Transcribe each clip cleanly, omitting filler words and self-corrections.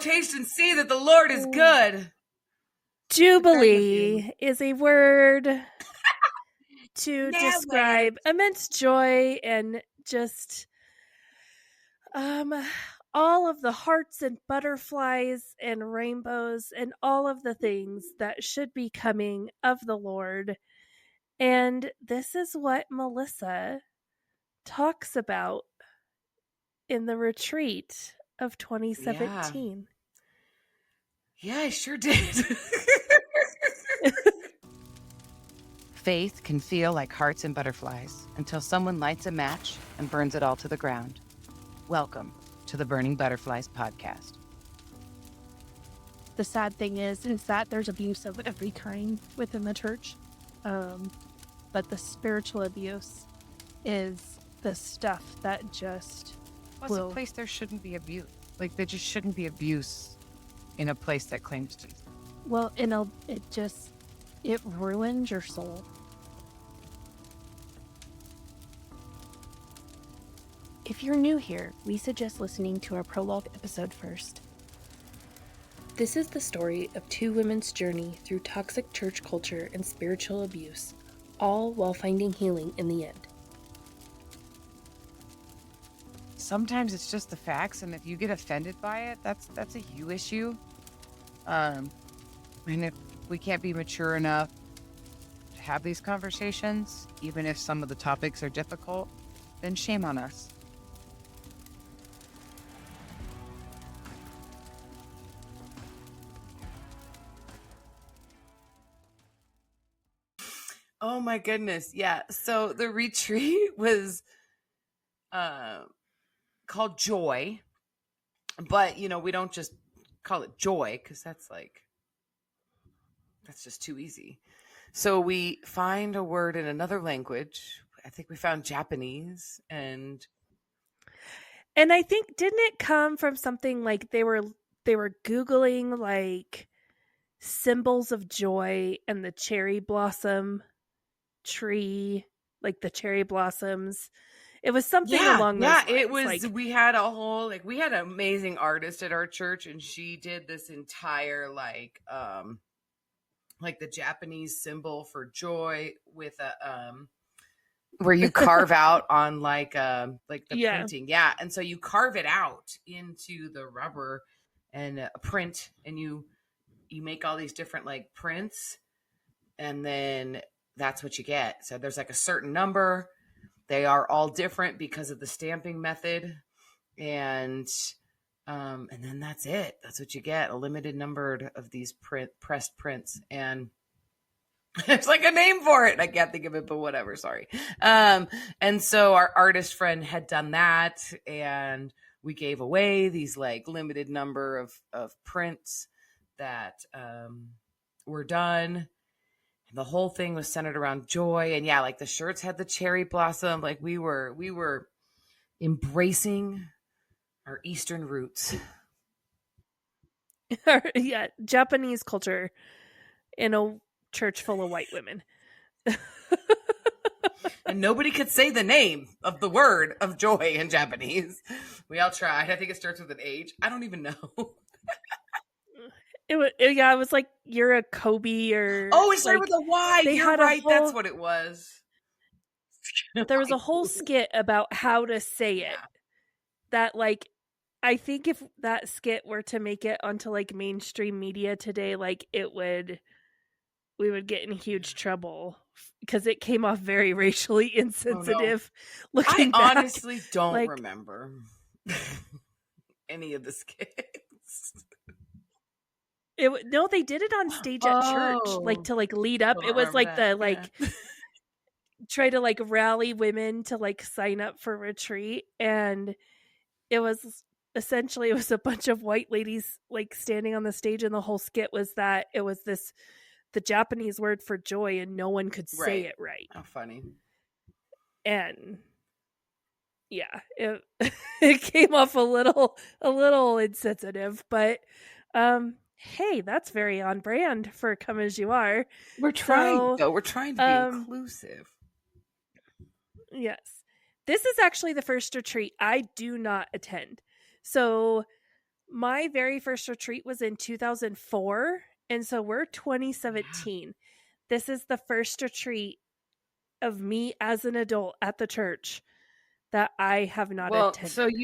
taste and see that the Lord is good. Jubilee is a word to describe immense joy and just all of the hearts and butterflies and rainbows and all of the things that should be coming of the Lord. And this is what Melissa talks about in the retreat of 2017. Yeah, I sure did. Faith can feel like hearts and butterflies until someone lights a match and burns it all to the ground. Welcome to the Burning Butterflies podcast. The sad thing is that there's abuse of every kind within the church. But the spiritual abuse is the stuff that just It's a place there shouldn't be abuse. Like, there just shouldn't be abuse in a place that claims to. Well, it ruins your soul. If you're new here, we suggest listening to our prologue episode first. This is the story of two women's journey through toxic church culture and spiritual abuse, all while finding healing in the end. Sometimes it's just the facts, and if you get offended by it, that's a you issue. And if we can't be mature enough to have these conversations, even if some of the topics are difficult, then shame on us. Oh my goodness. Yeah. So the retreat was called Joy, but we don't just call it Joy because that's just too easy. So we find a word in another language. I think we found Japanese, and I think, didn't it come from something like they were Googling like symbols of joy and the cherry blossom tree, like the cherry blossoms. It was something along those lines. It was, we had an amazing artist at our church, and she did this entire like the Japanese symbol for joy with a where you carve out on like the printing. Yeah. And so you carve it out into the rubber and print, and you make all these different like prints, and then that's what you get. So there's like a certain number. They are all different because of the stamping method. And then that's it. That's what you get. A limited number of these pressed prints. And there's like a name for it. I can't think of it, but whatever. Sorry. And so our artist friend had done that, and we gave away these like limited number of prints that were done. The whole thing was centered around joy. And like the shirts had the cherry blossom. Like we were embracing our Eastern roots. Yeah, Japanese culture in a church full of white women. And nobody could say the name of the word of joy in Japanese. We all tried. I think it starts with an H. I don't even know. It was like you're a Kobe or... Oh, it started with a Y. You're right. That's what it was. There was a whole skit about how to say it. That like, I think if that skit were to make it onto like mainstream media today, like we would get in huge trouble because it came off very racially insensitive. Oh, no. Looking back, honestly don't remember any of the skits. No, they did it on stage at church, like to like lead up. It was like try to like rally women to like sign up for retreat, and it was essentially a bunch of white ladies like standing on the stage, and the whole skit was that it was the Japanese word for joy, and no one could say it right. How funny! And yeah, it came off a little insensitive, but hey, that's very on brand for Come As You Are. We're trying, though. We're trying to be inclusive. Yes. This is actually the first retreat I do not attend. So My very first retreat was in 2004, and so we're Yeah. 2017. This is the first retreat of me as an adult at the church that I have not Well, so attended.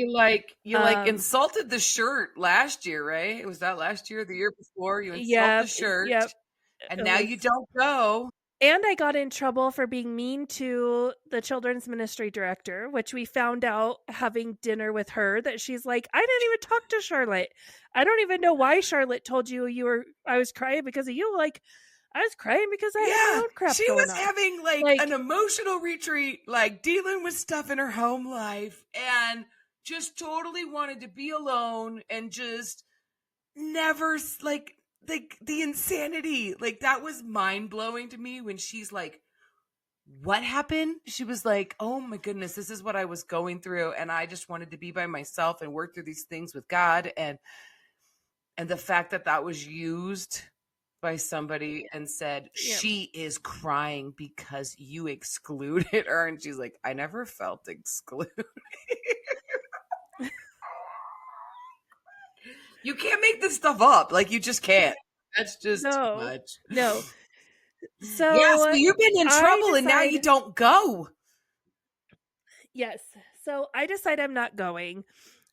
you insulted the shirt last year, right? Was that last year or the year before? You insult the Yep, shirt, yep. and It now was, you don't go. and I got in trouble for being mean to the children's ministry director, which we found out having dinner with her that she's like, I didn't even talk to Charlotte. I don't even know why Charlotte told you I was crying because of you. Like, I was crying because I had my Yeah, own crap she going was on. having like an Like, emotional retreat, like dealing with stuff in her home life, and just totally wanted to be alone and just never like the insanity. Like that was mind blowing to me when she's like, what happened? She was like, oh my goodness, this is what I was going through, and I just wanted to be by myself and work through these things with God. And the fact that that was used by somebody and said yeah. she is crying because you excluded her, and she's like, I never felt excluded. You can't make this stuff up. Like, you just can't. That's just too No, much. no. Yeah, so So you've been in I trouble and now you decide, don't go. yes. So I decide I'm not going.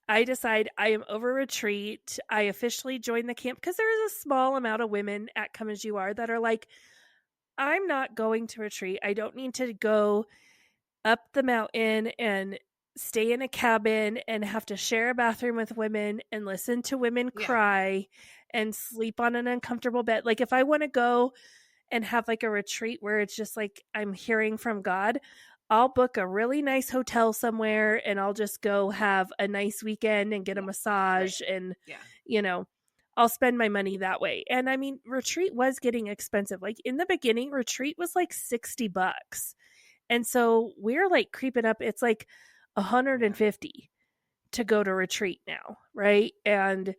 I decide I am over retreat. I officially join the camp because there is a small amount of women at Come As You Are that are like, I'm not going to retreat. I don't need to go up the mountain and stay in a cabin and have to share a bathroom with women and listen to women Yeah. cry and sleep on an uncomfortable bed. Like, if I want to go and have like a retreat where it's just like I'm hearing from God, I'll book a really nice hotel somewhere and I'll just go have a nice weekend and get a massage and, Yeah. you know, I'll spend my money that way. And I mean, retreat was getting expensive. Like in the beginning, retreat was like $60. And so we're like creeping up. It's like 150 to go to retreat now, right? And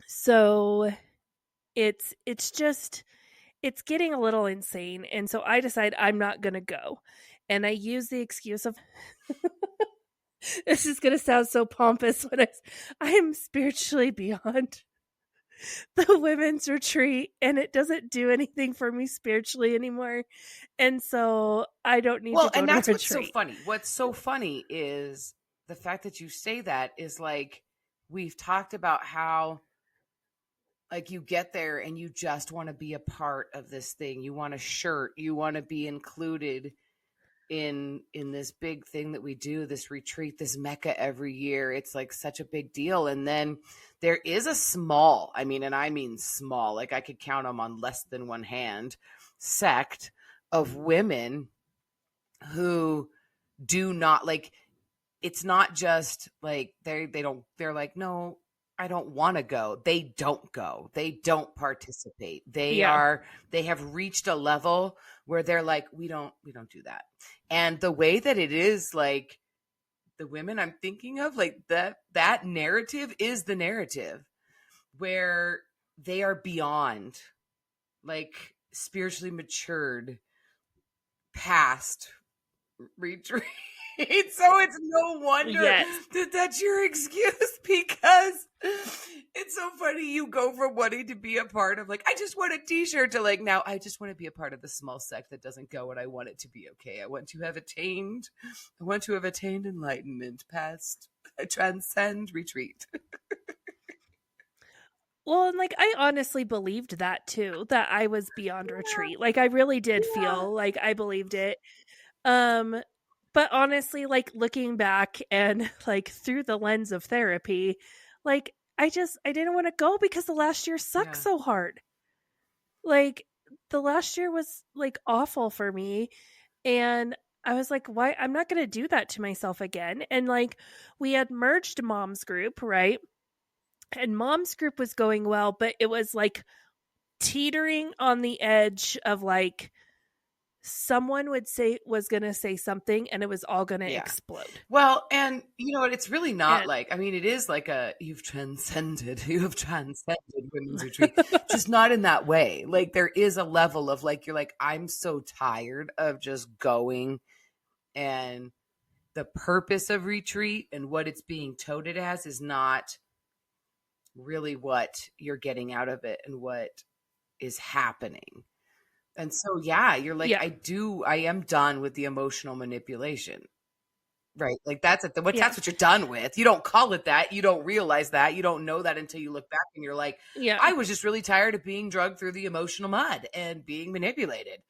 so it's just it's getting a little insane. And so I decide I'm not going to go. And I use the excuse of this is going to sound so pompous when I am spiritually beyond the women's retreat and it doesn't do anything for me spiritually anymore. And so I don't need to go and to that's retreat. what's so funny. What's so funny is the fact that you say that is like, we've talked about how like you get there and you just want to be a part of this thing. You want a shirt, you want to be included in this big thing that we do, this retreat, this Mecca every year. It's like such a big deal. And then there is a small, I mean small, like I could count them on less than one hand, sect of women who do not like, it's not just like they're like, no, I don't want to go. They don't go. They don't participate. They have reached a level where they're like, we don't do that. And the way that it is, like the women I'm thinking of, like that narrative is the narrative where they are beyond, like spiritually matured past retreat. So it's no wonder that that's your excuse, because it's so funny. You go from wanting to be a part of like, I just want a t-shirt, to like, now I just want to be a part of the small sect that doesn't go, and I want it to be okay. I want to have attained enlightenment past a transcend retreat. Well, and like I honestly believed that too, that I was beyond retreat. Like I really did feel like I believed it. But honestly, like looking back and like through the lens of therapy, like I didn't want to go because the last year sucked so hard. Like the last year was like awful for me, and I was like, why? I'm not going to do that to myself again. And like we had merged mom's group, right? And mom's group was going well, but it was like teetering on the edge of like someone was going to say something and it was all going to explode. Well, and you know what? It's really not like, it is like you have transcended women's retreat, just not in that way. Like there is a level of like, you're like, I'm so tired of just going, and the purpose of retreat and what it's being touted as is not really what you're getting out of it and what is happening. And so, yeah, you're like, Yeah. I am done with the emotional manipulation. Right. Like that's it. Yeah. That's what you're done with. You don't call it that. You don't realize that. You don't know that until you look back and you're like, Yeah. I was just really tired of being drugged through the emotional mud and being manipulated.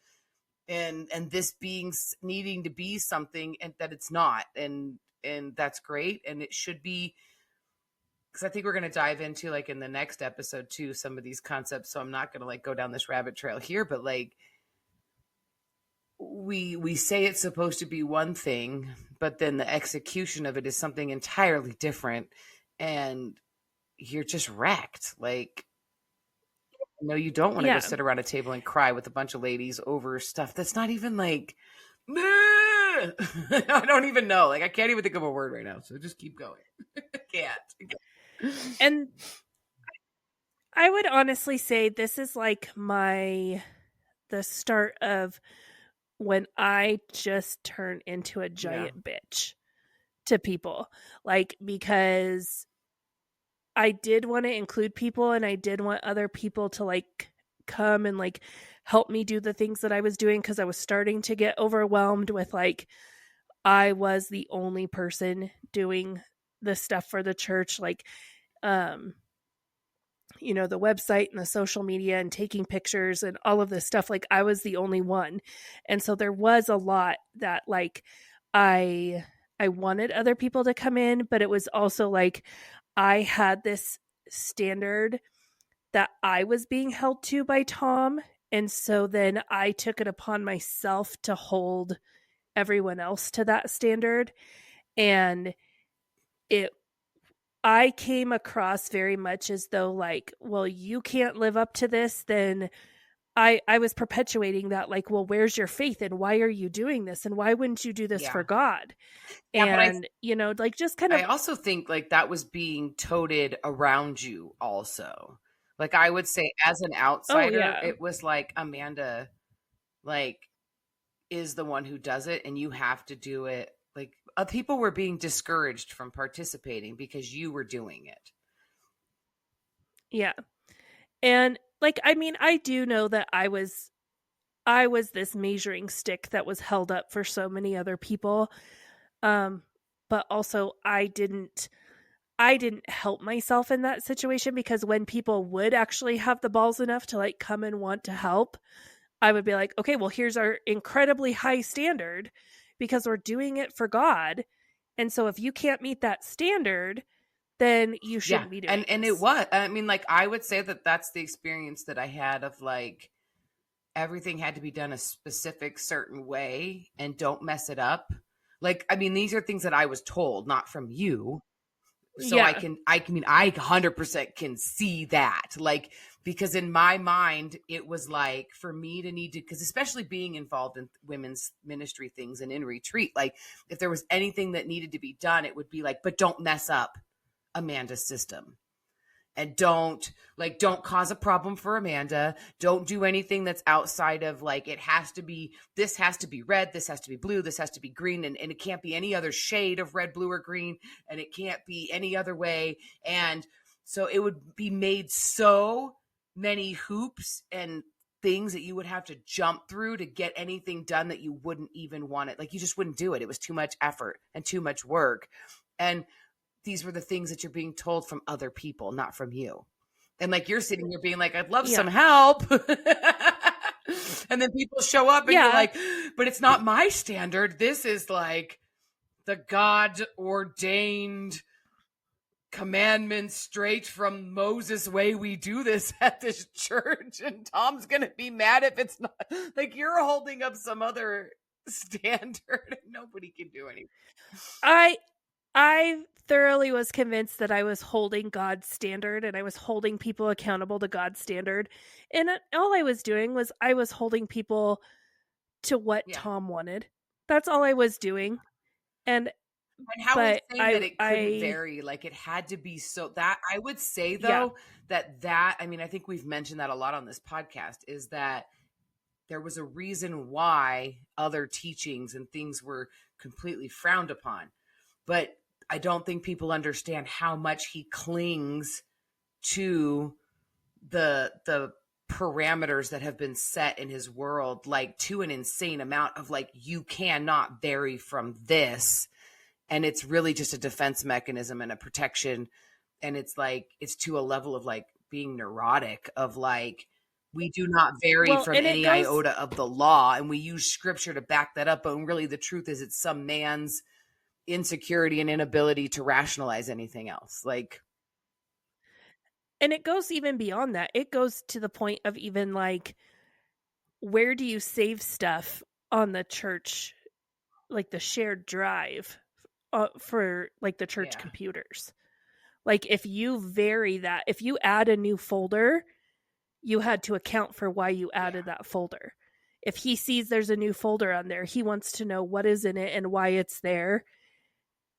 And this being needing to be something and that it's not. And that's great. And it should be, because I think we're going to dive into like in the next episode too, some of these concepts. So I'm not going to like go down this rabbit trail here, but like, we say it's supposed to be one thing, but then the execution of it is something entirely different, and you're just wrecked. Like, no, you don't want to go sit around a table and cry with a bunch of ladies over stuff that's not even like, I don't even know. Like, I can't even think of a word right now. So just keep going. I can't. And I would honestly say this is like the start of when I just turn into a giant bitch to people. Like, because I did want to include people and I did want other people to like come and like help me do the things that I was doing, because I was starting to get overwhelmed with like, I was the only person doing the stuff for the church. Like, you know, the website and the social media and taking pictures and all of this stuff. Like, I was the only one. And so there was a lot that like I wanted other people to come in, but it was also like I had this standard that I was being held to by Tom. And so then I took it upon myself to hold everyone else to that standard. And I came across very much as though like, well, you can't live up to this, then I was perpetuating that, like, well, where's your faith and why are you doing this and why wouldn't you do this for God? And you know, like, just kind of, I also think like that was being toted around you also. Like, I would say as an outsider, it was like Amanda like is the one who does it and you have to do it. Like, people were being discouraged from participating because you were doing it. Yeah. And like, I mean, I do know that I was this measuring stick that was held up for so many other people. But also I didn't help myself in that situation, because when people would actually have the balls enough to like come and want to help, I would be like, okay, well, here's our incredibly high standard because we're doing it for God. And so if you can't meet that standard, then you shouldn't be doing it. And it was, I mean, like, I would say that that's the experience that I had of like, everything had to be done a specific certain way and don't mess it up. Like, I mean, these are things that I was told, not from you. So I mean, I 100% can see that, like, because in my mind, it was like for me to need to, because especially being involved in women's ministry things and in retreat, like if there was anything that needed to be done, it would be like, but don't mess up Amanda's system. And don't cause a problem for Amanda. Don't do anything that's outside of like, this has to be red, this has to be blue, this has to be green, and it can't be any other shade of red, blue, or green, and it can't be any other way. And so it would be made so many hoops and things that you would have to jump through to get anything done that you wouldn't even want it. Like, you just wouldn't do it. It was too much effort and too much work. And these were the things that you're being told from other people, not from you. And like, you're sitting here being like, I'd love some help. And then people show up and you're like, but it's not my standard. This is like the God ordained commandments straight from Moses' way we do this at this church. And Tom's going to be mad if it's not. Like, you're holding up some other standard and nobody can do anything. I thoroughly was convinced that I was holding God's standard and I was holding people accountable to God's standard. And all I was doing was I was holding people to what Tom wanted. That's all I was doing. And how would you say that it couldn't vary? Like, it had to be so that I would say though, that, I mean, I think we've mentioned that a lot on this podcast, is that there was a reason why other teachings and things were completely frowned upon. But I don't think people understand how much he clings to the parameters that have been set in his world, like to an insane amount of like, you cannot vary from this. And it's really just a defense mechanism and a protection. And it's like, it's to a level of like being neurotic of like, we do not vary from any iota of the law. And we use scripture to back that up. But really the truth is it's some man's insecurity and inability to rationalize anything else. Like, and it goes even beyond that. It goes to the point of even like, where do you save stuff on the church, like the shared drive for like the church computers? Like if you vary that, if you add a new folder, you had to account for why you added that folder. If he sees there's a new folder on there, he wants to know what is in it and why it's there.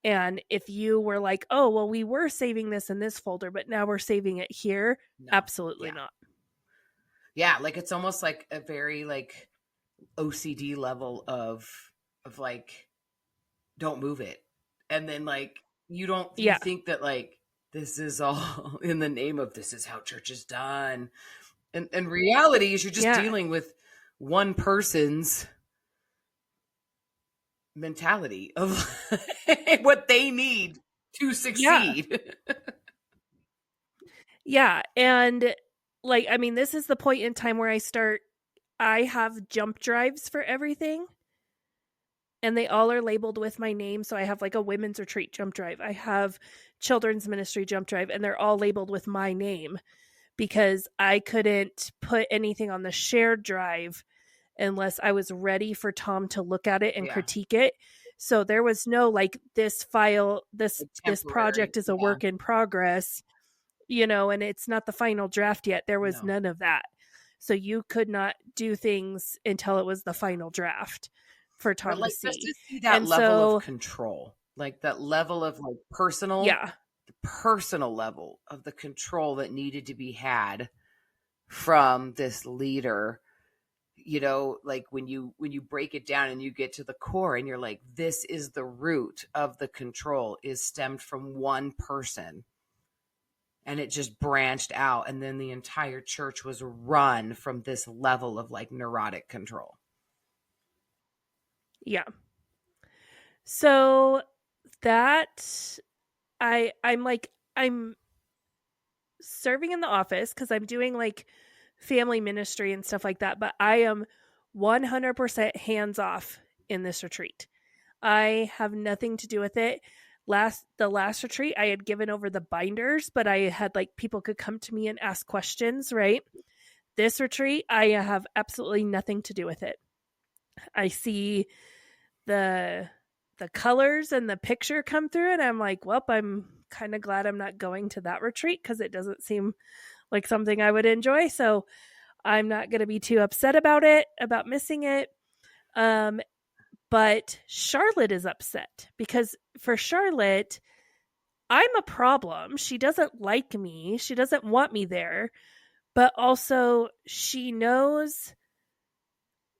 And if you were like, oh, well, we were saving this in this folder, but now we're saving it here. No. Absolutely not. Yeah. Like it's almost like a very like OCD level of like, don't move it. And then like, you think that like, this is all in the name of this is how church is done. And reality is you're just dealing with one person's mentality of what they need to succeed. Yeah. And like, I mean, this is the point in time where I have jump drives for everything. And they all are labeled with my name. So I have like a women's retreat jump drive. I have children's ministry jump drive, and they're all labeled with my name because I couldn't put anything on the shared drive unless I was ready for Tom to look at it and critique it. So there was no like this file, this project is a work in progress, and it's not the final draft yet. There was none of that. So you could not do things until it was the final draft for Tom to see. Just to see that level of control, like that level of like personal, the personal level of the control that needed to be had from this leader, like when you break it down and you get to the core and you're like, this is the root of the control is stemmed from one person. And it just branched out. And then the entire church was run from this level of like neurotic control. Yeah. So that I'm serving in the office because I'm doing like family ministry and stuff like that, but I am 100% hands off in this retreat. I have nothing to do with it. The last retreat I had given over the binders, but I had like people could come to me and ask questions, right? This retreat, I have absolutely nothing to do with it. I see the colors and the picture come through and I'm like, well, I'm kind of glad I'm not going to that retreat because it doesn't seem like something I would enjoy. So I'm not going to be too upset about missing it. But Charlotte is upset because for Charlotte, I'm a problem. She doesn't like me. She doesn't want me there. But also she knows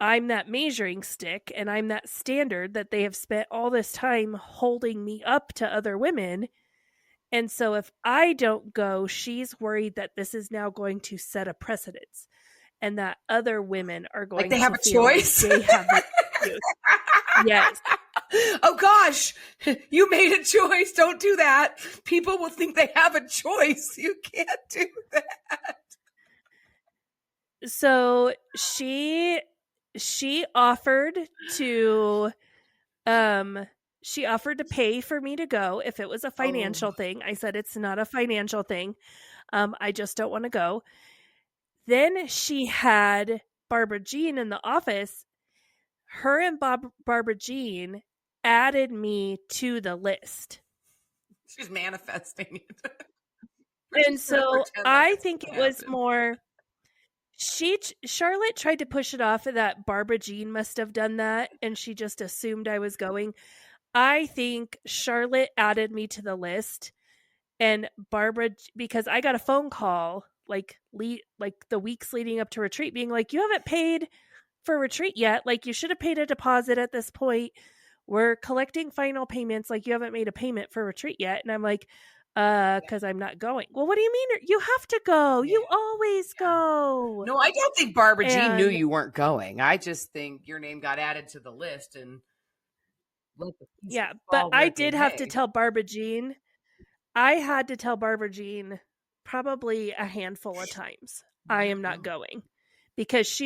I'm that measuring stick and I'm that standard that they have spent all this time holding me up to other women. And so if I don't go, she's worried that this is now going to set a precedence and that other women are going like they have to a feel choice. Like they have Yes. Oh gosh, you made a choice. Don't do that. People will think they have a choice. You can't do that. So she offered to pay for me to go if it was a financial thing. I said it's not a financial thing. I just don't want to go. Then she had Barbara Jean in the office. Her and Barbara Jean added me to the list. She's manifesting it. And so I think it was more... Charlotte tried to push it off that Barbara Jean must have done that and she just assumed I was going. I think Charlotte added me to the list and Barbara, because I got a phone call like the weeks leading up to retreat being like, you haven't paid for retreat yet. Like you should have paid a deposit at this point. We're collecting final payments. Like you haven't made a payment for retreat yet. And I'm like, Because I'm not going. Well, what do you mean? You have to go. Yeah. You always go. No, I don't think Barbara Jean knew And you weren't going. I just think your name got added to the list and let the pieces yeah, but fall I where they did have to may. tell Barbara Jean. I had to tell Barbara Jean probably a handful of times I am not going, because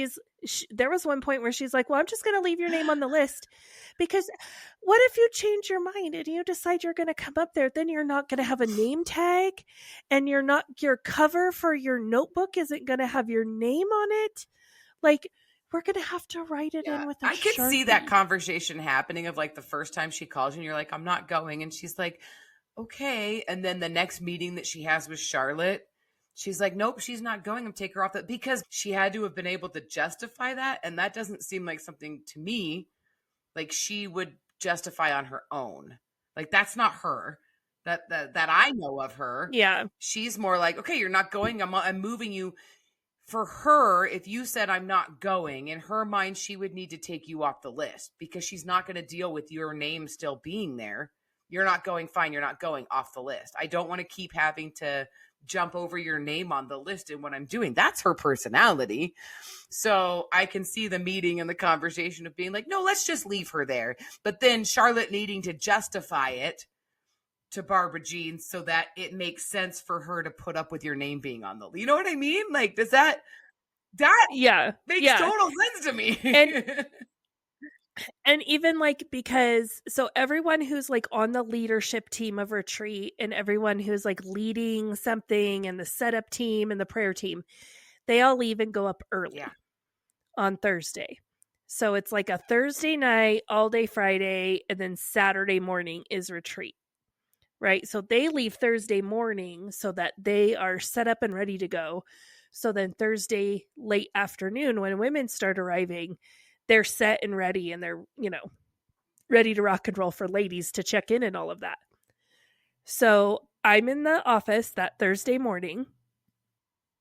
there was one point where she's like, well, I'm just going to leave your name on the list, because what if you change your mind and you decide you're going to come up there? Then you're not going to have a name tag, and your cover for your notebook isn't going to have your name on it. Like, we're going to have to write it in with a I could Sharpie. see that conversation happening of like the first time she calls you and you're like, I'm not going. And she's like, okay. And then the next meeting that she has with Charlotte, she's like, nope, she's not going. I'm taking her off that, because she had to have been able to justify that. And that doesn't seem like something to me like she would justify on her own. Like, that's not her that I know of her. Yeah. She's more like, okay, you're not going. I'm moving you. For her, if you said I'm not going, in her mind, she would need to take you off the list, because she's not going to deal with your name still being there. You're not going, fine, you're not going, off the list. I don't want to keep having to jump over your name on the list in what I'm doing. That's her personality. So I can see the meeting and the conversation of being like, no, let's just leave her there. But then Charlotte needing to justify it to Barbara Jean so that it makes sense for her to put up with your name being on the, you know what I mean? Like, does that makes total sense to me. And even like, because so everyone who's like on the leadership team of retreat, and everyone who's like leading something, and the setup team and the prayer team, they all leave and go up early on Thursday. So it's like a Thursday night, all day Friday, and then Saturday morning is retreat. Right? So they leave Thursday morning so that they are set up and ready to go. So then Thursday late afternoon, when women start arriving, they're set and ready, and they're, ready to rock and roll for ladies to check in and all of that. So I'm in the office that Thursday morning.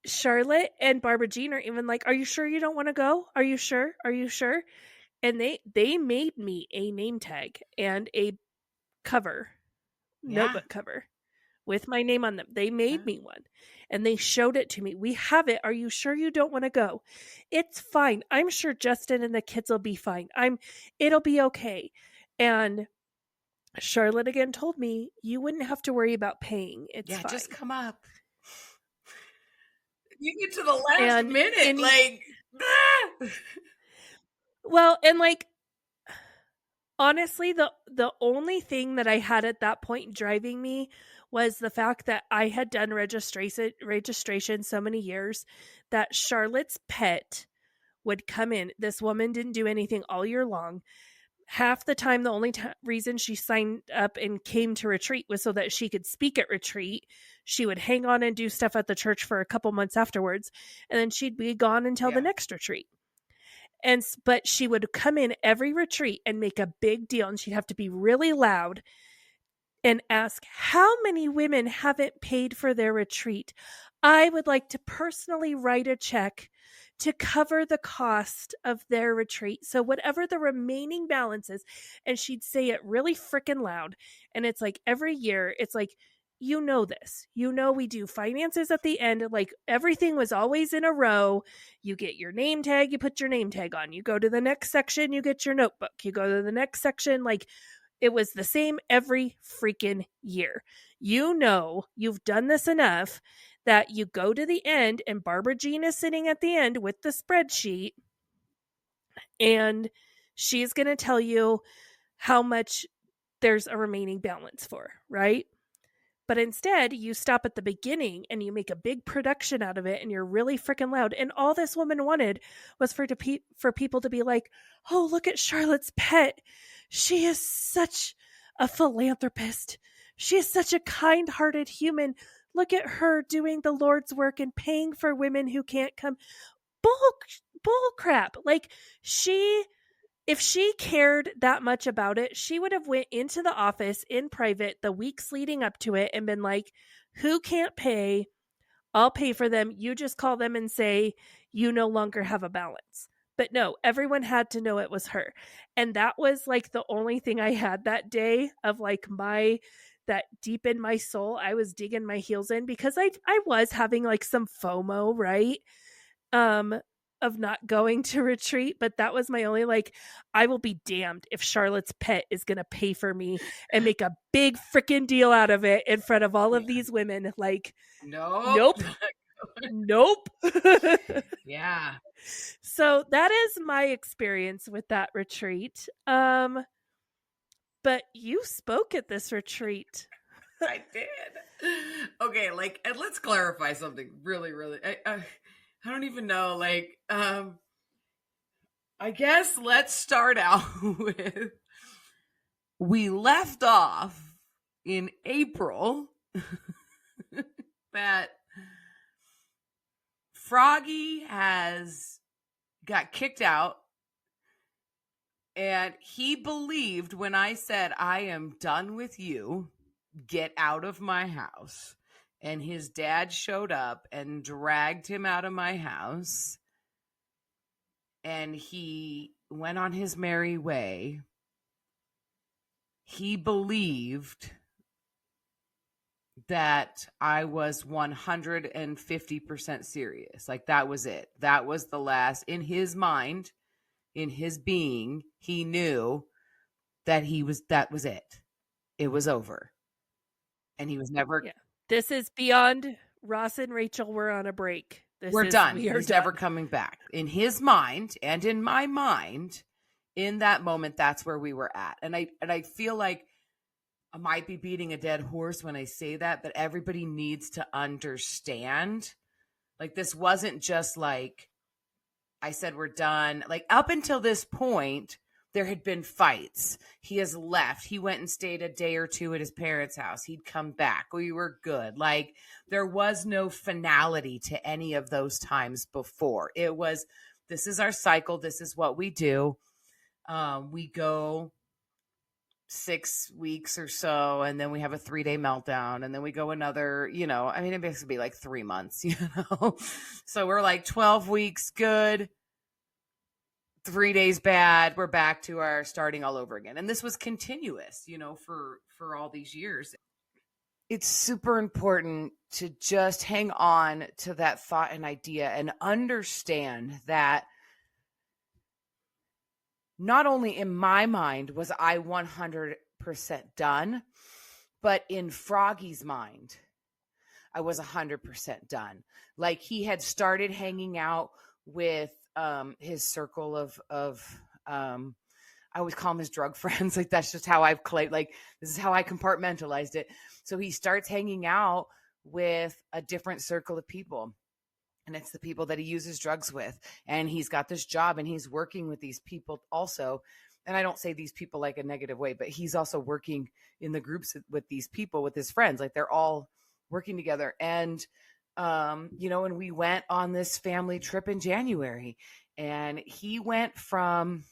Charlotte and Barbara Jean are even like, are you sure you don't want to go? Are you sure? Are you sure? And they made me a name tag and a cover. Notebook cover with my name on them. They made me one, and they showed it to me. We have it. Are you sure you don't want to go? It's fine. I'm sure Justin and the kids will be fine. It'll be okay. And Charlotte again told me, you wouldn't have to worry about paying. It's fine. Just come up. You get to the last minute, like, well, and like, honestly, the only thing that I had at that point driving me was the fact that I had done registration so many years that Charlotte's pet would come in. This woman didn't do anything all year long. Half the time, the only reason she signed up and came to retreat was so that she could speak at retreat. She would hang on and do stuff at the church for a couple months afterwards, and then she'd be gone until the next retreat. But she would come in every retreat and make a big deal, and she'd have to be really loud and ask, how many women haven't paid for their retreat? I would like to personally write a check to cover the cost of their retreat. So whatever the remaining balance is, and she'd say it really freaking loud. And it's like every year, it's like, this, we do finances at the end. Like, everything was always in a row. You get your name tag, you put your name tag on, you go to the next section, you get your notebook, you go to the next section. Like, it was the same every freaking year. You've done this enough that you go to the end, and Barbara Jean is sitting at the end with the spreadsheet, and she's going to tell you how much there's a remaining balance for, right? But instead, you stop at the beginning and you make a big production out of it, and you're really freaking loud. And all this woman wanted was for people to be like, oh, look at Charlotte's pet. She is such a philanthropist. She is such a kind-hearted human. Look at her doing the Lord's work and paying for women who can't come. Bull crap. Like, if she cared that much about it, she would have went into the office in private the weeks leading up to it and been like, who can't pay? I'll pay for them. You just call them and say you no longer have a balance. But no, everyone had to know it was her. And that was like the only thing I had that day of like my that deep in my soul, I was digging my heels in because I was having like some FOMO, right? Of not going to retreat, but that was my only like, I will be damned if Charlotte's Pet is going to pay for me and make a big freaking deal out of it in front of all of these women. Like, Nope. nope. Yeah. So that is my experience with that retreat. But you spoke at this retreat. I did. Okay, like, and let's clarify something really, really. I don't even know. Like, I guess let's start out with we left off in April that Froggy has got kicked out, and he believed when I said, I am done with you, get out of my house. And his dad showed up and dragged him out of my house. And he went on his merry way. He believed that I was 150% serious. Like, that was it. That was the last. In his mind, in his being, he knew that that was it. It was over. And he was never... Yeah. This is beyond Ross and Rachel were on a break. We're done. He's never coming back. In his mind and in my mind, in that moment, that's where we were at. And I feel like I might be beating a dead horse when I say that, but everybody needs to understand. Like, this wasn't just like, I said, we're done. Like, up until this point, there had been fights. He has left. He went and stayed a day or two at his parents' house. He'd come back. We were good. Like, there was no finality to any of those times before. It was, this is our cycle. This is what we do. We go 6 weeks or so, and then we have a 3-day meltdown, and then we go another, I mean, it basically be like 3 months, So we're like 12 weeks good, 3 days bad, we're back to our starting all over again. And this was continuous, for all these years. It's super important to just hang on to that thought and idea and understand that not only in my mind was I 100% done, but in Froggy's mind, I was 100% done. Like, he had started hanging out with his circle of I always call them his drug friends. Like, that's just how I've claimed, like, this is how I compartmentalized it. So he starts hanging out with a different circle of people. And it's the people that he uses drugs with. And he's got this job and he's working with these people also. And I don't say these people like a negative way, but he's also working in the groups with these people, with his friends. Like, they're all working together. And, and we went on this family trip in January, and he went from,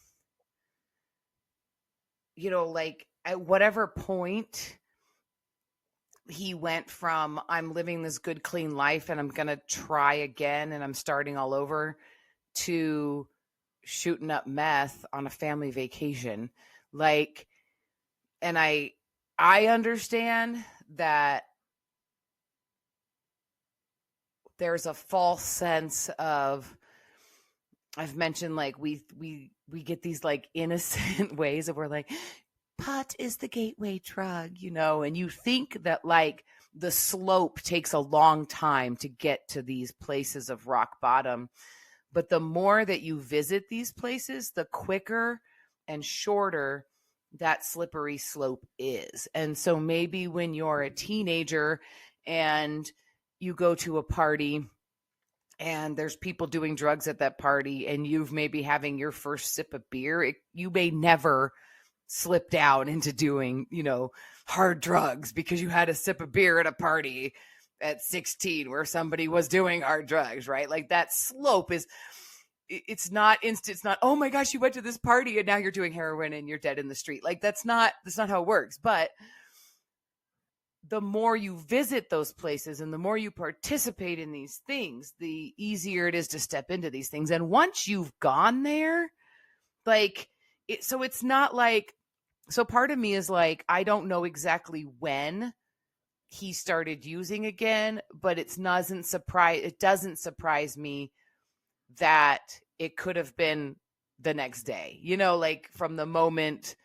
like, at whatever point he went from, I'm living this good, clean life and I'm going to try again and I'm starting all over, to shooting up meth on a family vacation. Like, and I understand that there's a false sense of, I've mentioned, like, we get these like innocent ways of, we're like, pot is the gateway drug, and you think that like the slope takes a long time to get to these places of rock bottom. But the more that you visit these places, the quicker and shorter that slippery slope is. And so maybe when you're a teenager and you go to a party and there's people doing drugs at that party, and you've maybe having your first sip of beer, you may never slip down into doing, hard drugs because you had a sip of beer at a party at 16 where somebody was doing hard drugs, right? Like, that slope is, it's not instant. It's not, oh my gosh, you went to this party and now you're doing heroin and you're dead in the street. Like, that's not how it works. But the more you visit those places and the more you participate in these things, the easier it is to step into these things. And once you've gone there, like, so it's not like So part of me is like, I don't know exactly when he started using again, but it doesn't surprise me that it could have been the next day, like from the moment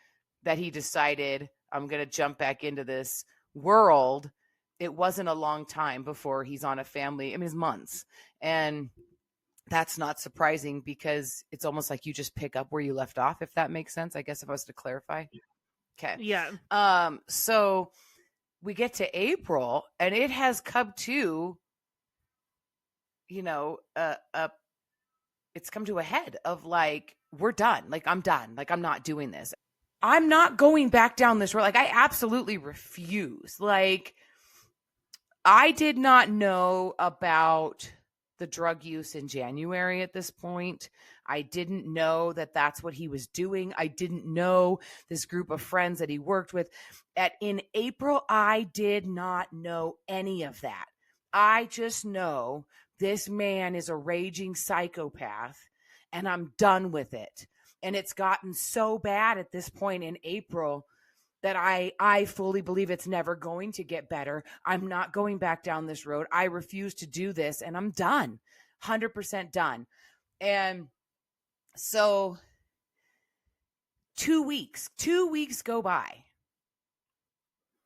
that he decided I'm going to jump back into this world. It wasn't a long time before he's on a family. I mean, it's months. And that's not surprising because it's almost like you just pick up where you left off, if that makes sense. I guess if I was to clarify. Okay. Yeah. So we get to April and it has come to, it's come to a head of like, we're done. Like, I'm done. Like, I'm not doing this. I'm not going back down this road. Like, I absolutely refuse. Like, I did not know about the drug use in January at this point. I didn't know that that's what he was doing. I didn't know this group of friends that he worked with. In April, I did not know any of that. I just know this man is a raging psychopath and I'm done with it. And it's gotten so bad at this point in April that I fully believe it's never going to get better. I'm not going back down this road. I refuse to do this and I'm done. 100% done. And so 2 weeks go by.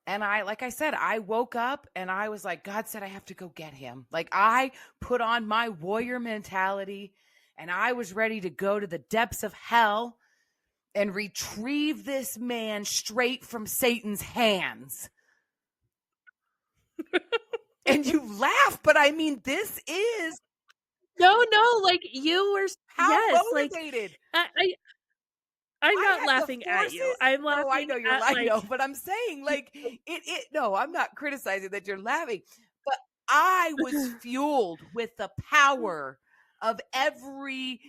And like I said, I woke up and I was like, God said I have to go get him. Like, I put on my warrior mentality and I was ready to go to the depths of hell and retrieve this man straight from Satan's hands. And you laugh, but I mean, this is No, like you were how motivated. Like, I'm not laughing at you. I'm laughing. Oh, I know you're laughing. No, but I'm saying like it. No, I'm not criticizing that you're laughing, but I was fueled with the power of every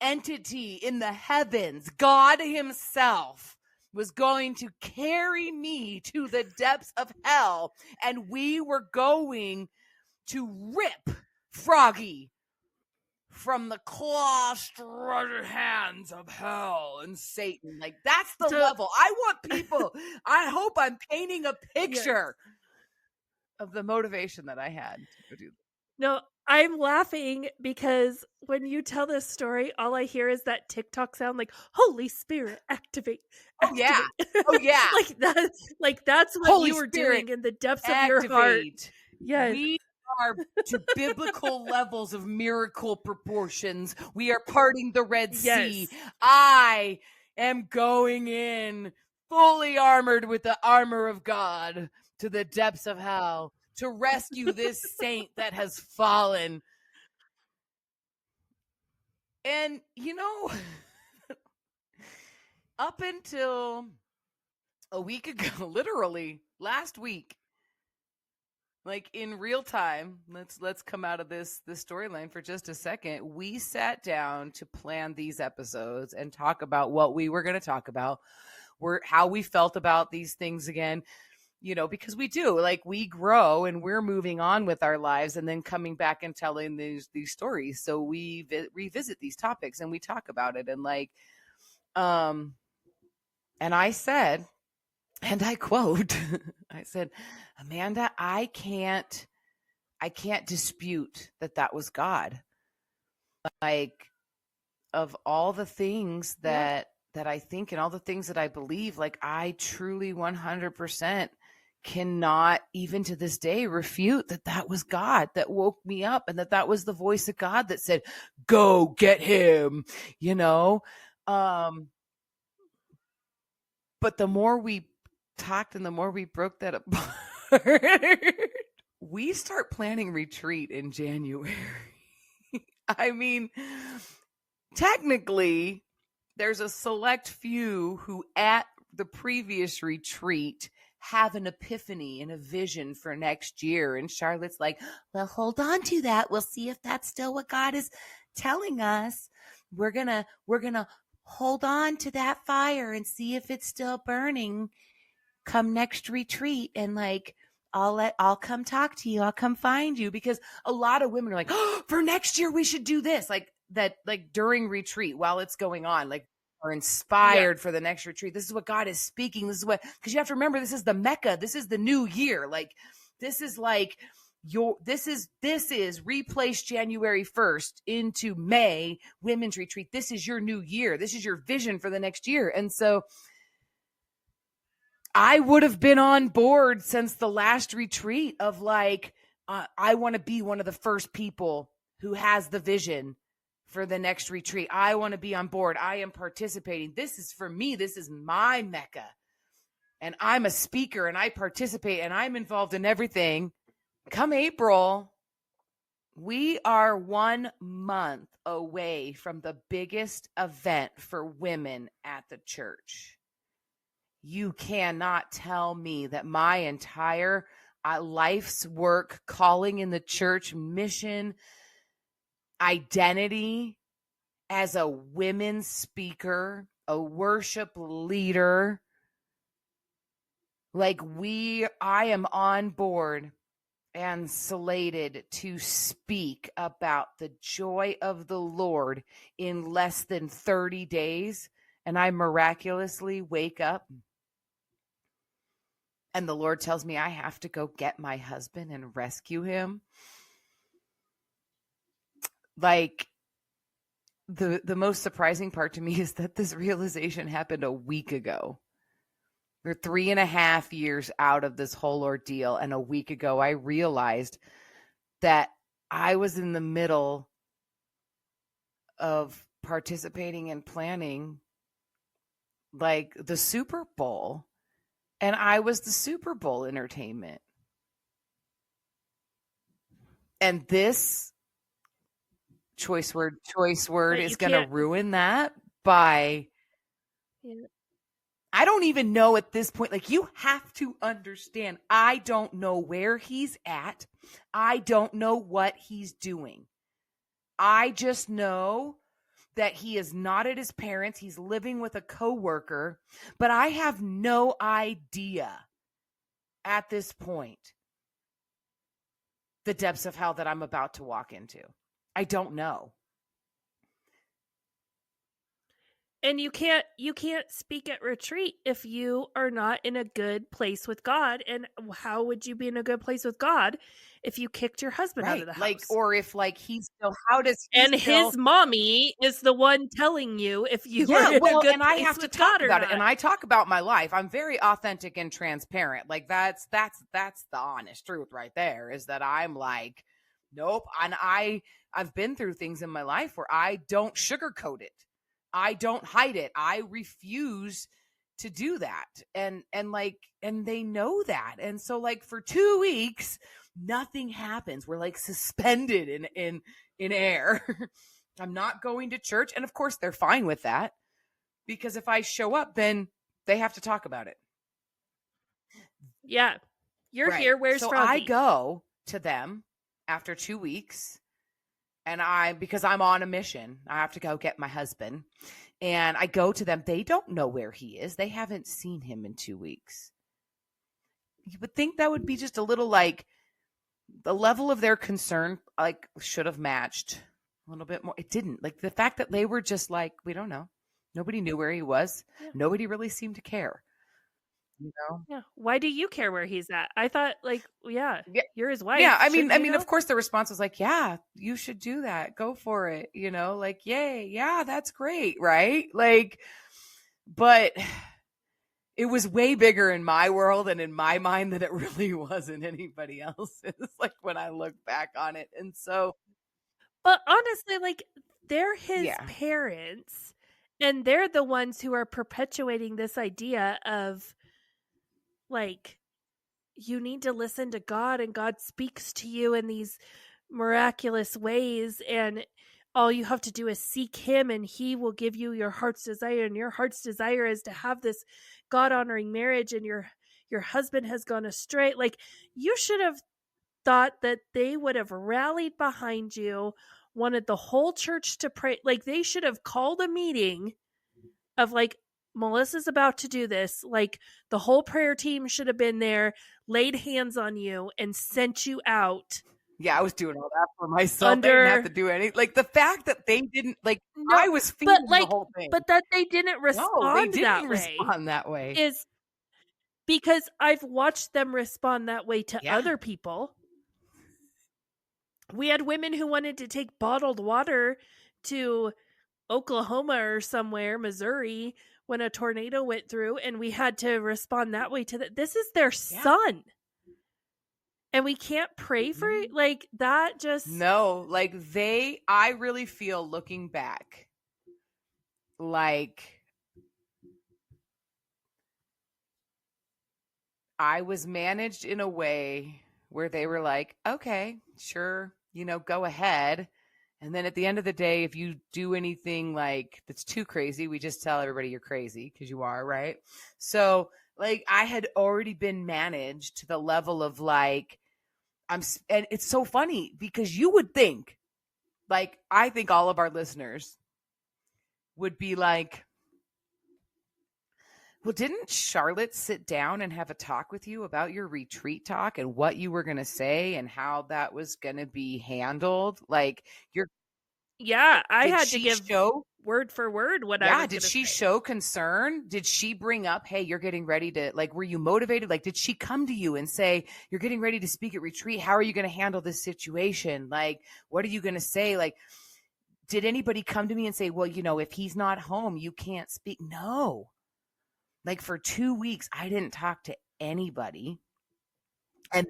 entity in the heavens. God himself was going to carry me to the depths of hell, and we were going to rip Froggy from the claw-strutted hands of hell and Satan. Like, that's the level. I want people, I hope I'm painting a picture of the motivation that I had to do. No, I'm laughing because when you tell this story, all I hear is that TikTok sound like Holy Spirit, activate. Oh yeah. Oh yeah. that's what Holy you were Spirit, doing in the depths activate. Of your heart. Yes. We are to biblical levels of miracle proportions. We are parting the Red Sea. I am going in fully armored with the armor of God to the depths of hell to rescue this saint that has fallen. And, up until a week ago, literally last week, like in real time, let's come out of this storyline for just a second. We sat down to plan these episodes and talk about what we were going to talk about, how we felt about these things again, because we do, like, we grow and we're moving on with our lives and then coming back and telling these stories. So we revisit these topics and we talk about it. And and I said, and I quote, I said, Amanda, I can't dispute that was God. Like, of all the things that I think and all the things that I believe, like, I truly 100% cannot, even to this day, refute that was God that woke me up and that was the voice of God that said, go get him, But the more we talked and the more we broke that apart, we start planning retreat in January. I mean, technically, there's a select few who at the previous retreat have an epiphany and a vision for next year. And Charlotte's like, well, hold on to that. We'll see if that's still what God is telling us. We're gonna hold on to that fire and see if it's still burning come next retreat. And like, I'll come talk to you. I'll come find you, because a lot of women are like, oh, for next year, we should do this. Like that, like during retreat while it's going on, like, are inspired for the next retreat. This is what God is speaking. This is what, because you have to remember, this is the Mecca. This is the new year. Like, this is like this is replace January 1st into May women's retreat. This is your new year. This is your vision for the next year. And so I would have been on board since the last retreat of like, I want to be one of the first people who has the vision for the next retreat. I want to be on board. I am participating. This is for me. This is my Mecca. And I'm a speaker and I participate and I'm involved in everything. Come April, we are 1 month away from the biggest event for women at the church. You cannot tell me that my entire life's work, calling in the church, mission, identity as a women's speaker, a worship leader, like I am on board and slated to speak about the joy of the Lord in less than 30 days. And I miraculously wake up and the Lord tells me I have to go get my husband and rescue him. Like, the most surprising part to me is that this realization happened a week ago. We're 3.5 years out of this whole ordeal. And a week ago, I realized that I was in the middle of participating and planning like the Super Bowl. And I was the Super Bowl entertainment. And this choice word is going to ruin that by... Yeah. I don't even know at this point, like, you have to understand, I don't know where he's at. I don't know what he's doing. I just know that he is not at his parents'. He's living with a coworker, but I have no idea at this point the depths of hell that I'm about to walk into. I don't know. And you can't speak at retreat if you are not in a good place with God. And how would you be in a good place with God if you kicked your husband out of the house? Like, or if like he's still, how does he and still... his mommy is the one telling you if you are in a good and I place have to with talk God about or it. not. And I talk about my life. I'm very authentic and transparent. Like that's the honest truth right there, is that I'm like, nope. And I've been through things in my life where I don't sugarcoat it. I don't hide it. I refuse to do that. And they know that. And so like for 2 weeks, nothing happens. We're like suspended in air. I'm not going to church. And of course they're fine with that, because if I show up, then they have to talk about it. Yeah. You're right. Here. Where's so Froggy? I go to them after 2 weeks. And because I'm on a mission, I have to go get my husband. And I go to them. They don't know where he is. They haven't seen him in 2 weeks. You would think that would be just a little like the level of their concern, like, should have matched a little bit more. It didn't. Like the fact that they were just like, we don't know. Nobody knew where he was. Yeah. Nobody really seemed to care. You know? Yeah. Why do you care where he's at? I thought, like, you're his wife. Yeah. I mean, of course the response was like, yeah, you should do that. Go for it. You know, like, yay. Yeah, that's great. Right. Like, but it was way bigger in my world and in my mind than it really was in anybody else's. Like when I look back on it. And so. But honestly, like, they're his parents, and they're the ones who are perpetuating this idea of, like, you need to listen to God, and God speaks to you in these miraculous ways, and all you have to do is seek him, and he will give you your heart's desire, and your heart's desire is to have this God-honoring marriage, and your husband has gone astray. Like, you should have thought that they would have rallied behind you, wanted the whole church to pray. Like, they should have called a meeting of like, Melissa's about to do this. Like, the whole prayer team should have been there, laid hands on you, and sent you out. Yeah, I was doing all that for myself. They didn't have to do anything. Like the fact that they didn't, like, No, I was feeding but the whole thing. but that they didn't respond No, they didn't that way respond that way. is because I've watched them respond that way to Yeah. other people. We had women who wanted to take bottled water to Oklahoma or somewhere, Missouri, when a tornado went through, and we had to respond that way to that. This is their son. And we can't pray for it. Like, that just... No, like I really feel, looking back, like I was managed in a way where they were like, okay, sure, go ahead. And then at the end of the day, if you do anything like that's too crazy, we just tell everybody you're crazy, because you are, right? So like I had already been managed to the level of like, and it's so funny because you would think, like, I think all of our listeners would be like, well, didn't Charlotte sit down and have a talk with you about your retreat talk and what you were going to say and how that was going to be handled? Like, I had to give word for word what I was going to say. Did she show concern? Did she bring up, hey, you're getting ready to, like, were you motivated? Like, did she come to you and say, you're getting ready to speak at retreat? How are you going to handle this situation? Like, what are you going to say? Like, did anybody come to me and say, well, if he's not home, you can't speak? No. Like, for 2 weeks, I didn't talk to anybody. And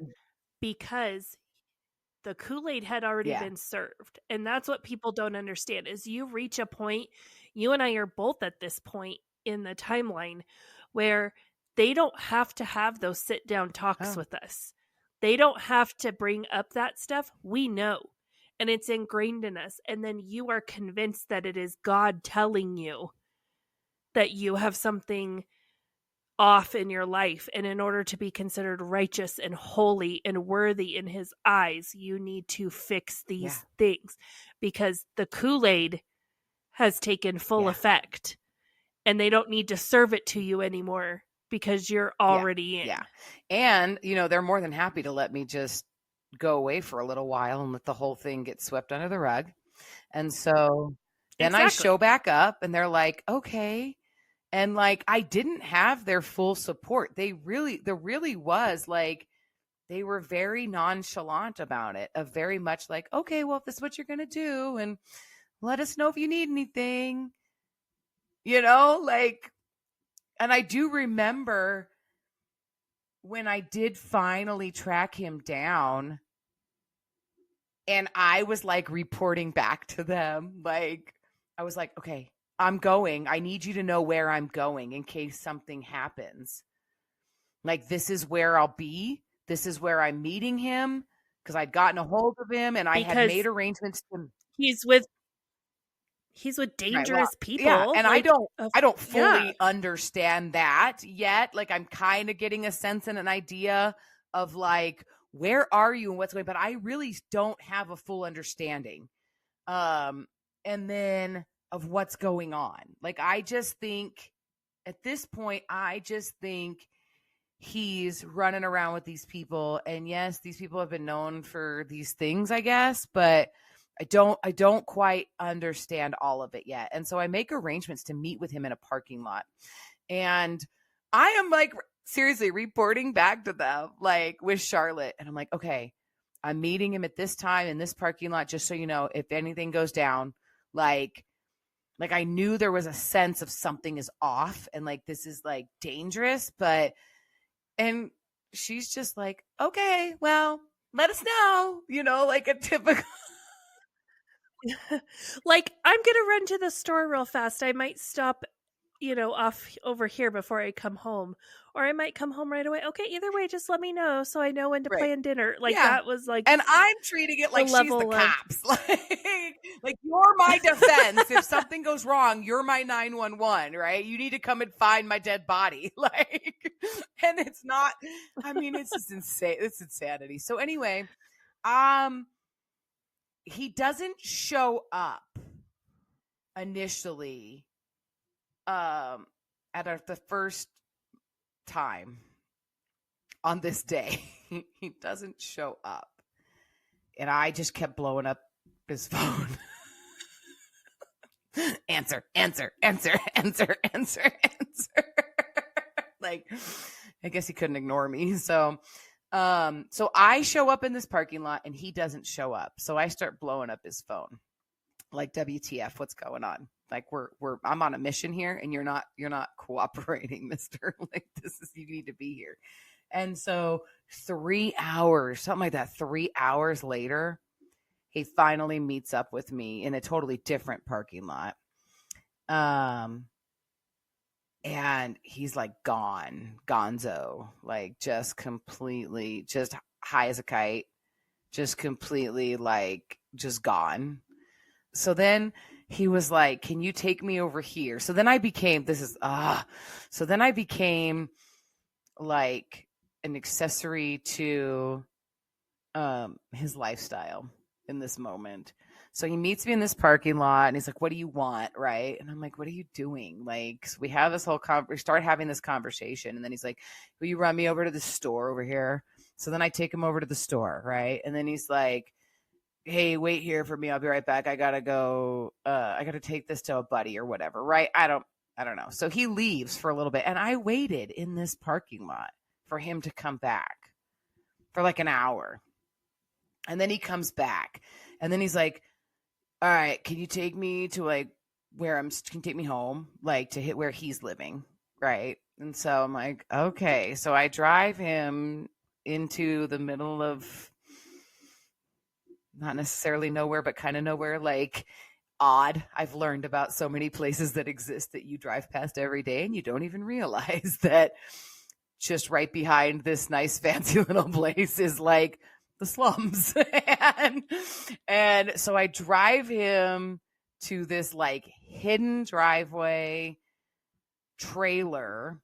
because the Kool-Aid had already been served. And that's what people don't understand is you reach a point, you and I are both at this point in the timeline where they don't have to have those sit down talks with us. They don't have to bring up that stuff. We know. And it's ingrained in us. And then you are convinced that it is God telling you that you have something off in your life, and in order to be considered righteous and holy and worthy in his eyes, you need to fix these things, because the Kool-Aid has taken full effect and they don't need to serve it to you anymore because you're already in. And they're more than happy to let me just go away for a little while and let the whole thing get swept under the rug. And so then I show back up and they're like, okay. And like, I didn't have their full support. There really was like, they were very nonchalant about it, of very much like, okay, well, if this is what you're going to do, and let us know if you need anything, like, and I do remember when I did finally track him down and I was like reporting back to them, like, I was like, okay, I'm going. I need you to know where I'm going in case something happens. Like, this is where I'll be. This is where I'm meeting him, because I'd gotten a hold of him and I had made arrangements to. He's with dangerous people. Yeah, and like, I don't fully understand that yet. Like, I'm kind of getting a sense and an idea of like, where are you and what's going on, but I really don't have a full understanding. And then of what's going on. Like, I just think at this point, he's running around with these people. And yes, these people have been known for these things, I guess, but I don't quite understand all of it yet. And so I make arrangements to meet with him in a parking lot. And I am like, seriously reporting back to them, like with Charlotte. And I'm like, okay, I'm meeting him at this time in this parking lot, just so you know, if anything goes down, like I knew there was a sense of something is off and like, this is like dangerous, and she's just like, okay, well, let us know, like a typical. Like, I'm going to run to the store real fast. I might stop, off over here before I come home, or I might come home right away. Okay, either way, just let me know so I know when to plan dinner. Like, that was like, and I'm treating it like she's the cops. Like you're my defense. If something goes wrong, you're my 911, right? You need to come and find my dead body. Like, and it's not, I mean, it's just insane. It's insanity. So anyway, he doesn't show up initially at the first time on this day. He doesn't show up, and I just kept blowing up his phone. answer. Like, I guess he couldn't ignore me. So I show up in this parking lot and he doesn't show up. So I start blowing up his phone. Like, WTF, what's going on? Like, I'm on a mission here and you're not cooperating, mister. Like, you need to be here. And so 3 hours, something like that, 3 hours later, he finally meets up with me in a totally different parking lot. And he's like gonzo, like just completely, just high as a kite, just completely like just gone. So then he was like, can you take me over here? So then I became like an accessory to his lifestyle in this moment. So he meets me in this parking lot and he's like, what do you want? Right. And I'm like, what are you doing? Like, so we have this whole we start having this conversation. And then he's like, will you run me over to the store over here? So then I take him over to the store. Right. And then he's like, hey, wait here for me. I'll be right back. I gotta go. I gotta take this to a buddy or whatever. Right. I don't know. So he leaves for a little bit and I waited in this parking lot for him to come back for like an hour. And then he comes back and then he's like, all right, can you take me to like can you take me home, like to hit where he's living? Right. And so I'm like, okay. So I drive him into the middle of not necessarily nowhere, but kind of nowhere, like odd. I've learned about so many places that exist that you drive past every day and you don't even realize that just right behind this nice fancy little place is like the slums. and so I drive him to this like hidden driveway trailer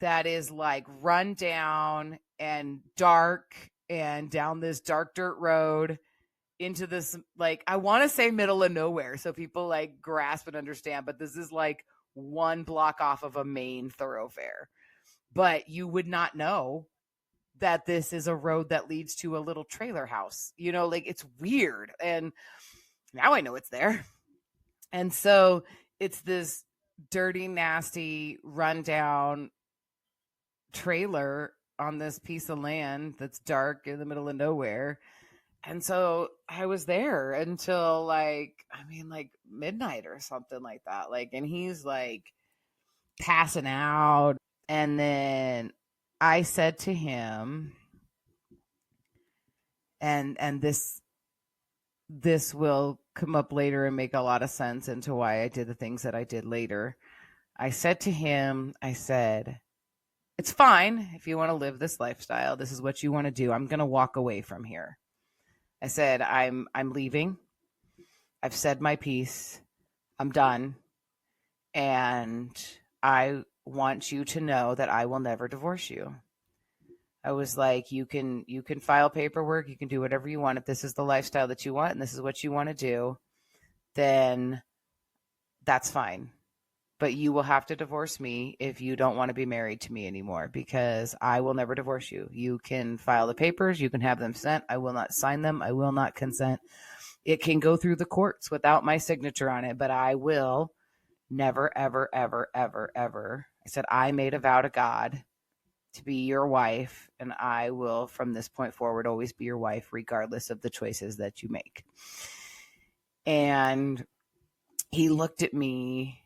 that is like run down and dark and down this dark dirt road into this, like, I want to say middle of nowhere so people like grasp and understand, but this is like 1 block off of a main thoroughfare. But you would not know that this is a road that leads to a little trailer house, like it's weird. And now I know it's there. And so it's this dirty, nasty, rundown trailer on this piece of land that's dark in the middle of nowhere. And so I was there until like midnight or something like that. Like, and he's like passing out. And then I said to him, and this will come up later and make a lot of sense into why I did the things that I did later. I said to him, it's fine if you want to live this lifestyle. This is what you want to do. I'm going to walk away from here. I said, I'm leaving. I've said my piece. I'm done. And I want you to know that I will never divorce you. I was like, you can file paperwork. You can do whatever you want. If this is the lifestyle that you want and this is what you want to do, then that's fine. But you will have to divorce me if you don't want to be married to me anymore, because I will never divorce you. You can file the papers. You can have them sent. I will not sign them. I will not consent. It can go through the courts without my signature on it, but I will never, ever, ever, ever, ever. I said, I made a vow to God to be your wife, and I will, from this point forward, always be your wife, regardless of the choices that you make. And he looked at me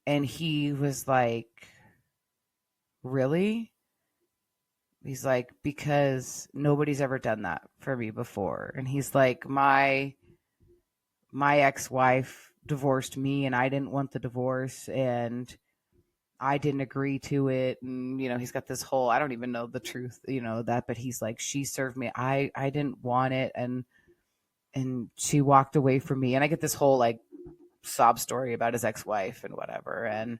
and he was like, really? He's like, because nobody's ever done that for me before. And he's like, my ex-wife divorced me and I didn't want the divorce and I didn't agree to it. And, he's got this whole, I don't even know the truth, that, but he's like, she served me. I didn't want it. And she walked away from me. And I get this whole like sob story about his ex-wife and whatever. And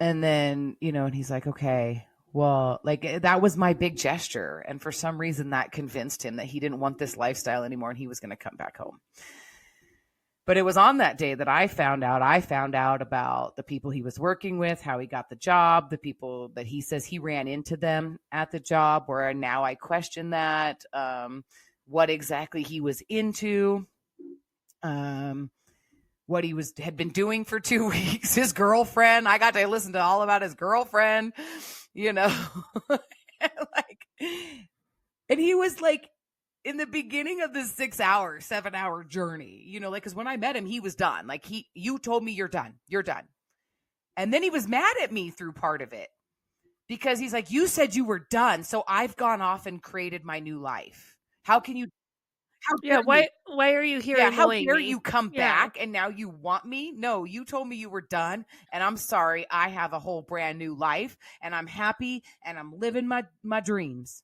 then, and he's like, okay, well, like that was my big gesture. And for some reason that convinced him that he didn't want this lifestyle anymore and he was going to come back home. But it was on that day that I found out about the people he was working with, how he got the job, the people that he says he ran into them at the job, where now I question that. what exactly he was into, what he had been doing for 2 weeks, his girlfriend. I got to listen to all about his girlfriend, like, and he was like, in the beginning of this 7-hour journey, like, because when I met him, he was done. Like, you told me you're done. And then he was mad at me through part of it because he's like, you said you were done. So I've gone off and created my new life. How can you? Why are you here? Yeah, how annoying dare me? you come back and now you want me? No, you told me you were done, and I'm sorry. I have a whole brand new life, and I'm happy, and I'm living my dreams.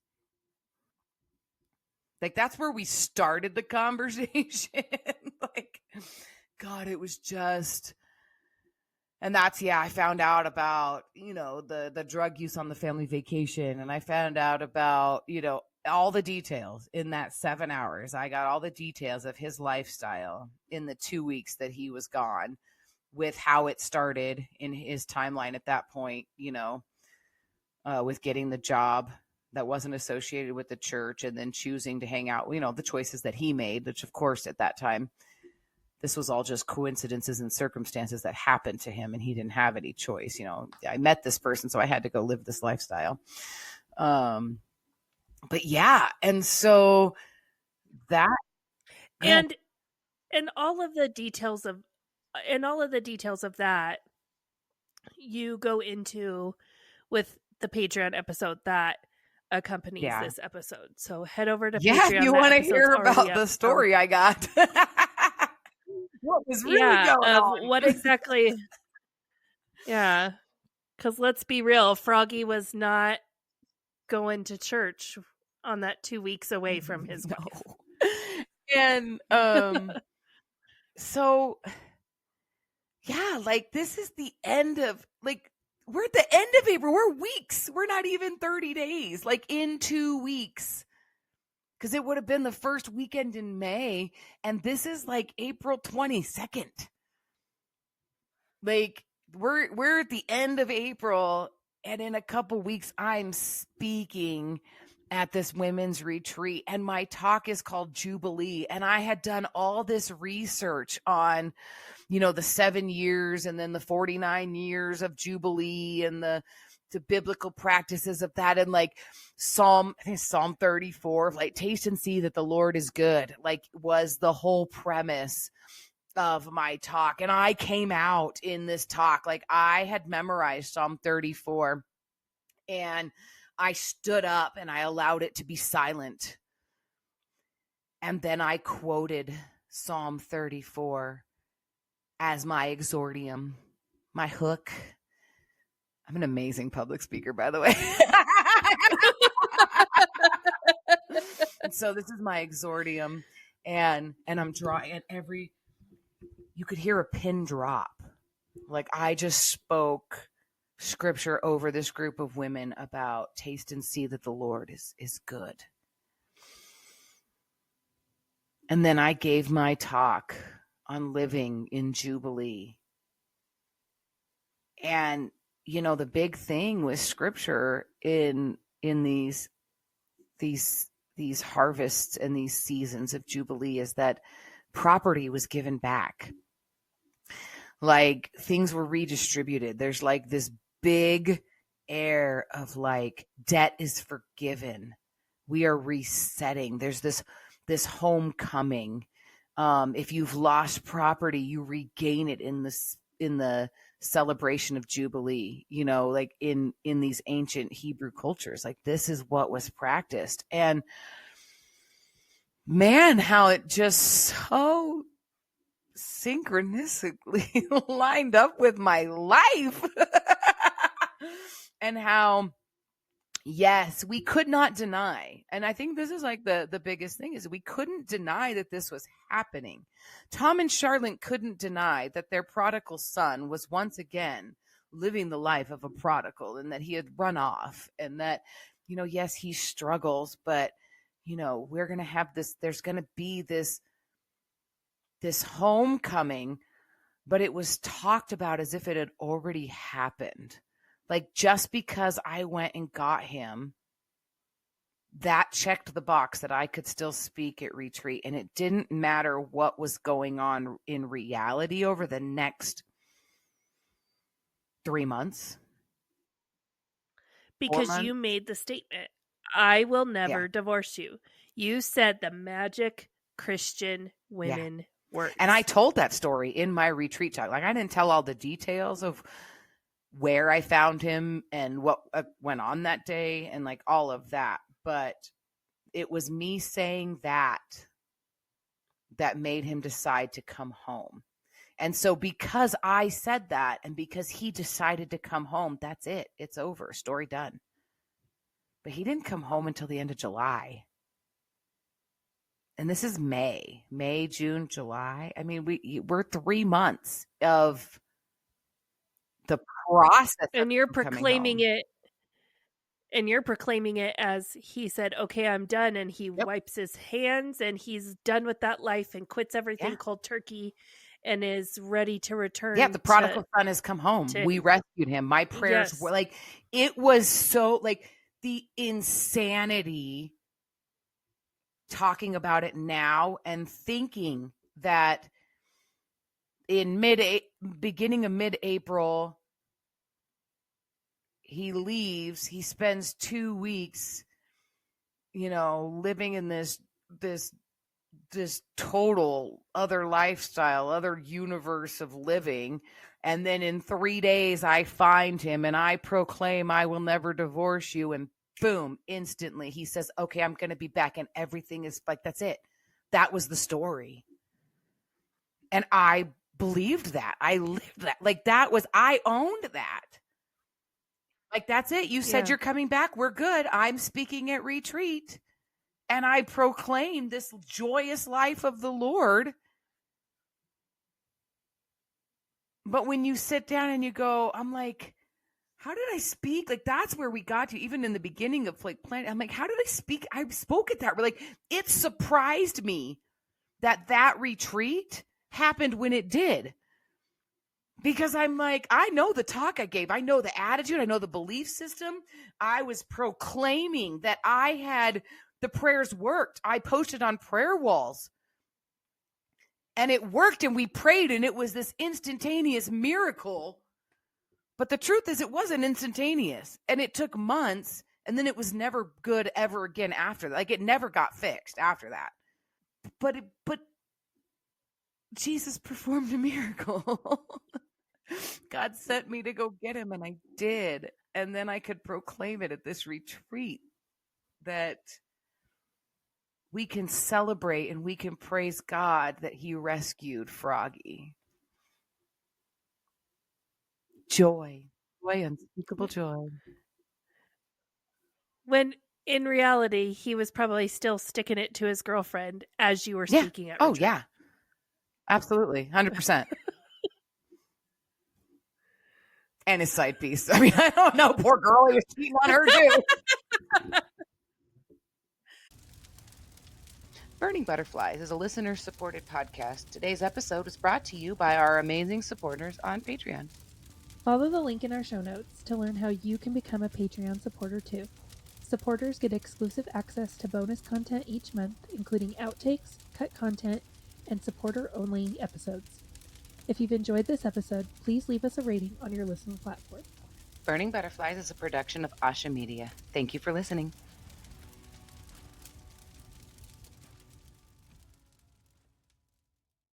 Like, that's where we started the conversation. Like, God, it was just, and that's, I found out about, the drug use on the family vacation, and I found out about, all the details in that 7 hours. I got all the details of his lifestyle in the 2 weeks that he was gone, with how it started in his timeline at that point, with getting the job that wasn't associated with the church, and then choosing to hang out, the choices that he made, which of course at that time, this was all just coincidences and circumstances that happened to him, and he didn't have any choice. I met this person, so I had to go live this lifestyle. But yeah, and so that, and all of the details of that you go into with the Patreon episode that accompanies this episode. So head over to Patreon. If you want to hear about the story I got. What was really going on? What exactly? Yeah, because let's be real, Froggy was not going to church on that 2 weeks away from his wife. And so like, this is the end of, like, we're at the end of April. We're weeks. We're not even 30 days. Like, in 2 weeks. Because it would have been the first weekend in May. And this is like April 22nd. Like, we're at the end of April. And in a couple weeks, I'm speaking at this women's retreat. And my talk is called Jubilee. And I had done all this research on, the 7 years and then the 49 years of Jubilee and the biblical practices of that. And like Psalm 34, like, taste and see that the Lord is good, like, was the whole premise of my talk. And I came out in this talk, like, I had memorized Psalm 34, and I stood up and I allowed it to be silent. And then I quoted Psalm 34 as my exordium, my hook. I'm an amazing public speaker, by the way. And so this is my exordium, and I'm drawing it you could hear a pin drop. Like, I just spoke scripture over this group of women about taste and see that the Lord is good. And then I gave my talk on living in Jubilee. And, the big thing with scripture in these harvests and these seasons of Jubilee is that property was given back. Like, things were redistributed. There's like this big air of like, debt is forgiven. We are resetting. There's this homecoming. If you've lost property, you regain it in the celebration of Jubilee, like in these ancient Hebrew cultures. Like, this is what was practiced. And man, how it just so synchronistically lined up with my life. And how, yes, we could not deny. And I think this is like the biggest thing, is we couldn't deny that this was happening. Tom and Charlotte couldn't deny that their prodigal son was once again living the life of a prodigal, and that he had run off, and that, yes, he struggles, but, we're going to have this, there's going to be this homecoming, but it was talked about as if it had already happened. Like, just because I went and got him that checked the box that I could still speak at retreat. And it didn't matter what was going on in reality over the next 3 months. Because you made the statement, I will never Yeah. divorce you. You said the magic Christian women words. And I told that story in my retreat talk. Like, I didn't tell all the details of where I found him and what went on that day and like all of that. But it was me saying that made him decide to come home. And so because I said that and because he decided to come home, that's it. It's over. Story done. But he didn't come home until the end of July. And this is May, June, July. I mean, we're 3 months of the process. And you're proclaiming it. And you're proclaiming it as he said, okay, I'm done. And he wipes his hands and he's done with that life and quits everything cold turkey and is ready to return. Yeah, the prodigal son has come home. We rescued him. My prayers were like, it was so like the insanity talking about it now and thinking that in beginning of mid-April, he leaves, he spends 2 weeks, living in this total other lifestyle, other universe of living. And then in 3 days, I find him and I proclaim, I will never divorce you. And boom, instantly he says, okay, I'm going to be back. And everything is like, that's it. That was the story. And I believed that. I lived that. Like I owned that. Like, that's it. You said you're coming back. We're good. I'm speaking at retreat. And I proclaim this joyous life of the Lord. But when you sit down and you go, I'm like, how did I speak? Like, that's where we got to, even in the beginning of like planning. I'm like, how did I speak? I spoke at that. We're like, it surprised me that retreat happened when it did. Because I'm like, I know the talk I gave. I know the attitude. I know the belief system. I was proclaiming that the prayers worked. I posted on prayer walls. And it worked and we prayed and it was this instantaneous miracle. But the truth is it wasn't instantaneous. And it took months and then it was never good ever again after that. Like, it never got fixed after that. But Jesus performed a miracle. God sent me to go get him and I did. And then I could proclaim it at this retreat that we can celebrate and we can praise God that he rescued Froggy. Joy, unspeakable joy. When in reality, he was probably still sticking it to his girlfriend as you were speaking at retreat. Oh, yeah. Absolutely. 100%. And his side piece. I mean, I don't know. Poor girl. He was cheating on her too. Burning Butterflies is a listener-supported podcast. Today's episode was brought to you by our amazing supporters on Patreon. Follow the link in our show notes to learn how you can become a Patreon supporter too. Supporters get exclusive access to bonus content each month, including outtakes, cut content, and supporter-only episodes. If you've enjoyed this episode, please leave us a rating on your listening platform. Burning Butterflies is a production of Asha Media. Thank you for listening.